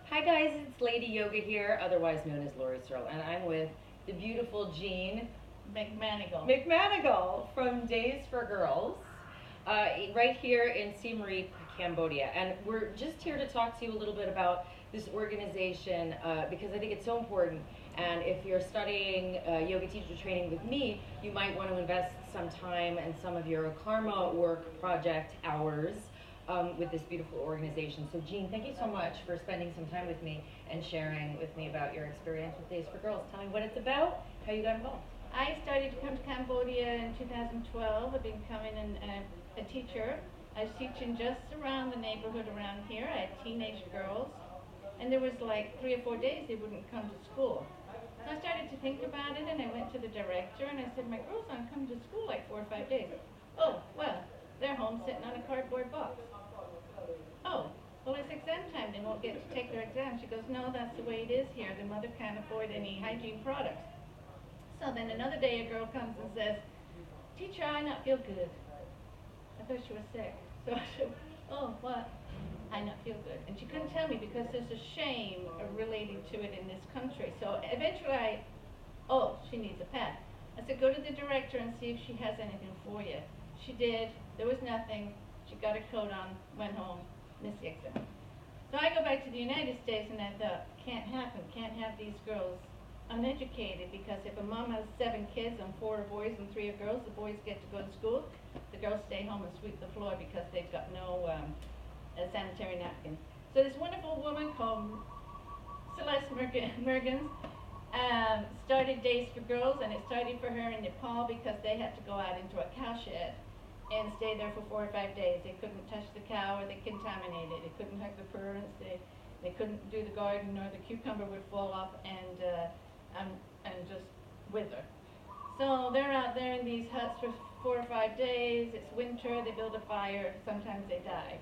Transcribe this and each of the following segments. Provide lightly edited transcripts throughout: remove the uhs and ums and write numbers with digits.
Hi guys, it's Lady Yoga here, otherwise known as Lori Searle, and I'm with the beautiful Jean McManigal from Days for Girls, right here in Siem Reap, Cambodia. And we're just here to talk to you a little bit about this organization because I think it's so important. And if you're studying yoga teacher training with me, you might want to invest some time and some of your karma work project hours with this beautiful organization. So Jean, thank you so much for spending some time with me and sharing with me about your experience with Days for Girls. Tell me what it's about, how you got involved. I started to come to Cambodia in 2012. I've been coming a teacher. I was teaching just around the neighborhood around here. I had teenage girls, and there was like 3 or 4 days they wouldn't come to school. So I started to think about it, and I went to the director, and I said, my girls aren't coming to school like 4 or 5 days. Oh, well, they're home sitting on a cardboard box. Oh, well, it's exam time. They won't get to take their exam. She goes, no, that's the way it is here. The mother can't afford any hygiene products. So then another day a girl comes and says, teacher, I not feel good. I thought she was sick. So I said, oh, what? I not feel good. And she couldn't tell me because there's a shame related to it in this country. So eventually oh, she needs a pad. I said, go to the director and see if she has anything for you. She did. There was nothing. She got her coat on, went home, missed the exam. So I go back to the United States and I thought, can't happen. Can't have these girls uneducated, because if a mom has 7 kids and 4 are boys and 3 are girls, the boys get to go to school, the girls stay home and sweep the floor because they've got no sanitary napkins. So this wonderful woman called Celeste Mergens started Days for Girls, and it started for her in Nepal because they had to go out into a cowshed and stay there for 4 or 5 days. They couldn't touch the cow or they contaminated it. They couldn't hug the parents. They couldn't do the garden, or the cucumber would fall off and just wither. So they're out there in these huts for 4 or 5 days. It's winter. They build a fire. Sometimes they die.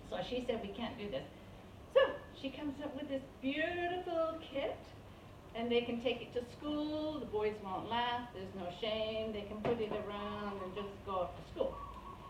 So she said, we can't do this. So she comes up with this beautiful kit, and they can take it to school. The boys won't laugh. There's no shame. They can put it around and just go off to school.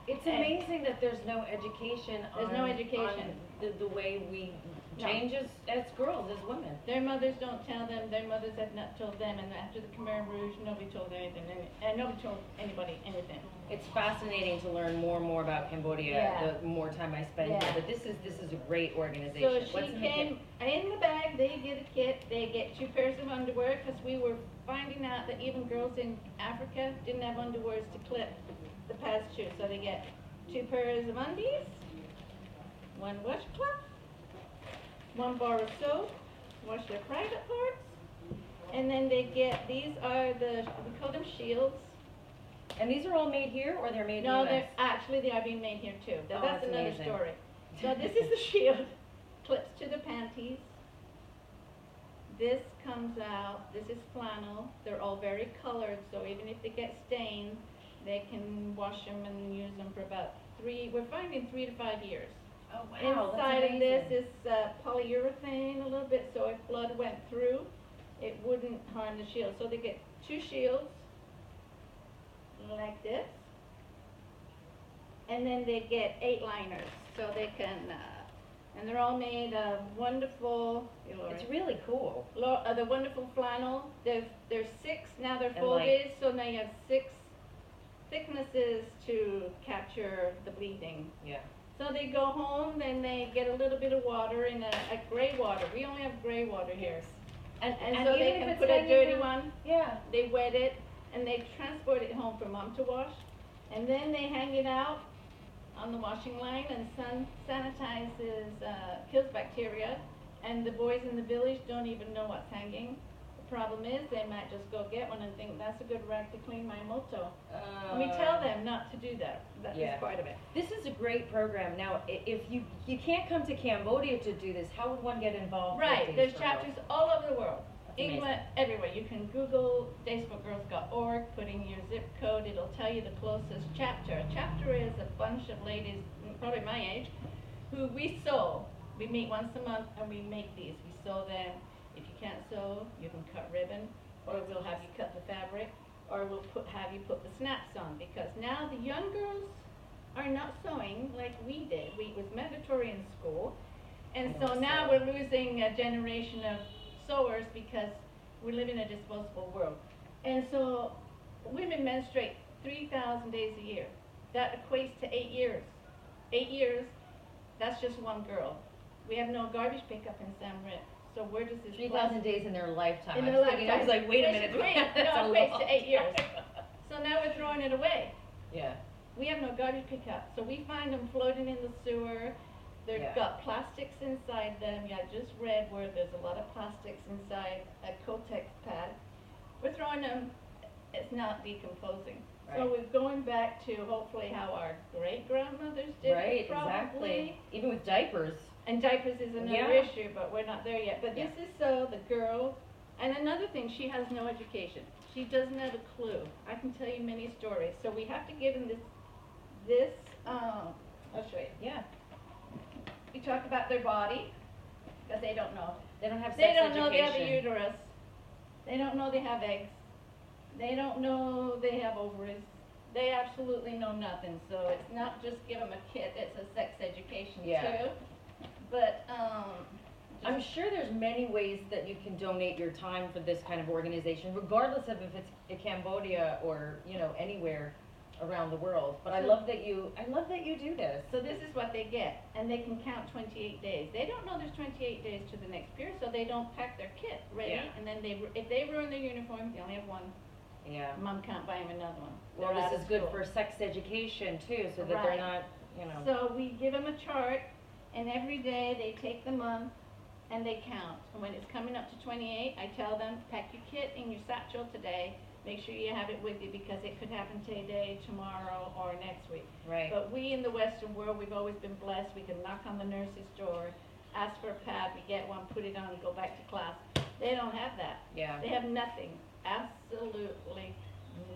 It's amazing that there's no education There's no education. on the way we change as girls, as women. Their mothers don't tell them. Their mothers have not told them. And after the Khmer Rouge, nobody told anything. And nobody told anybody anything. It's fascinating to learn more and more about Cambodia the more time I spend here. But this is a great organization. So she came in the bag. They get a kit. They get 2 pairs of underwear, because we were finding out that even girls in Africa didn't have underwears to clip the pads to. So they get 2 pairs of undies, 1 washcloth, 1 bar of soap, wash their private parts, and then they get, these are we call them shields. And these are all made here, or they're made No, in the US? they are being made here too. That's another amazing. story. So this is the shield, clips to the panties. This comes out, this is flannel. They're all very colored, so even if they get stained, they can wash them and use them for about we're finding 3 to 5 years. Oh wow, Inside that's of this is polyurethane a little bit, so if blood went through, it wouldn't harm the shield. So they get 2 shields, like this, and then they get 8 liners, so they can, and they're all made of wonderful, it's really cool. the wonderful flannel. There's 6, now they're And folded, so now you have 6 thicknesses to capture the bleeding. Yeah. So they go home, and they get a little bit of water in a gray water. We only have gray water here. And so they can put a dirty one. Yeah. They wet it, and they transport it home for mom to wash. And then they hang it out on the washing line, and sun sanitizes, kills bacteria. And the boys in the village don't even know what's hanging. The problem is they might just go get one and think, that's a good rag to clean my moto. And we tell them not to do that. That is part of it. This is a great program. Now, if you can't come to Cambodia to do this, how would one get involved? Right, there's chapters all over the world. England, everywhere. You can Google daysforgirls.org, put in your zip code, it'll tell you the closest chapter. A chapter is a bunch of ladies, probably my age, who we sew. We meet once a month and we make these. We sew them. If you can't sew, you can cut ribbon, or we'll have you cut the fabric, or we'll have you put the snaps on, because now the young girls are not sewing like we did. It was mandatory in school, And I so know, now so- we're losing a generation of sewers because we live in a disposable world. And so women menstruate 3,000 days a year. That equates to 8 years. 8 years, that's just one girl. We have no garbage pickup in San Rip. So where does this 3,000 days in their lifetime. In I their was thinking, I was lifetime. like, wait a Which minute. is great. That's No, a it equates long to 8 years. time. So now we're throwing it away. Yeah. We have no garbage pickup. So we find them floating in the sewer. They've Yeah. got plastics inside them. Yeah, I just read where there's a lot of plastics inside a Kotex pad. We're throwing them, it's not decomposing. So Right. we're going back to hopefully how our great grandmothers did Right, it probably. exactly. Even with diapers. And diapers is another Yeah. issue, but we're not there yet. But Yeah. this is so the girl, and another thing, she has no education. She doesn't have a clue. I can tell you many stories. So we have to give them this, I'll show you. Yeah. We talk about their body, because they don't know. They don't have They sex don't know they have a education. uterus. They don't know they have eggs. They don't know they have ovaries. They absolutely know nothing. So it's not just give them a kit, it's a sex education Yeah. too. But, I'm sure there's many ways that you can donate your time for this kind of organization, regardless of if it's in Cambodia or, you know, anywhere around the world. But I love that you do this. so this is what they get, and they can count 28 days. They don't know there's 28 days to the next period, so they don't pack their kit ready. Yeah. And then if they ruin their uniform, they only have one. Yeah. Mom can't buy them another one. Well, They're out this of is good school. for sex education too, so that they're Right. not, you know. So we give them a chart, and every day they take the month and they count. And when it's coming up to 28, I tell them, pack your kit in your satchel today. Make sure you have it with you because it could happen today, tomorrow, or next week. Right. But we in the Western world, we've always been blessed. We can knock on the nurse's door, ask for a pad, we get one, put it on, and go back to class. They don't have that. Yeah. They have nothing. Absolutely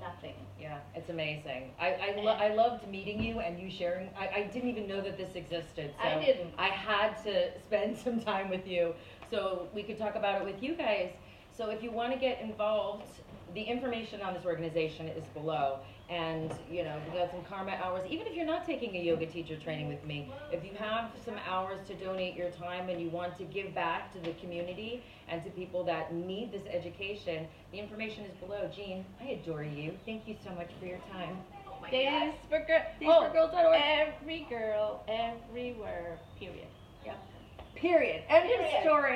nothing. Yeah, it's amazing. I loved meeting you and you sharing. I didn't even know that this existed. So I didn't. I had to spend some time with you so we could talk about it with you guys. So if you want to get involved, the information on this organization is below. And, you know, we got some karma hours. Even if you're not taking a yoga teacher training with me, if you have some hours to donate your time and you want to give back to the community and to people that need this education, the information is below. Jean, I adore you. Thank you so much for your time. Oh my Days God. for Girls.org. every girl, everywhere, period. Period. End of Period. story.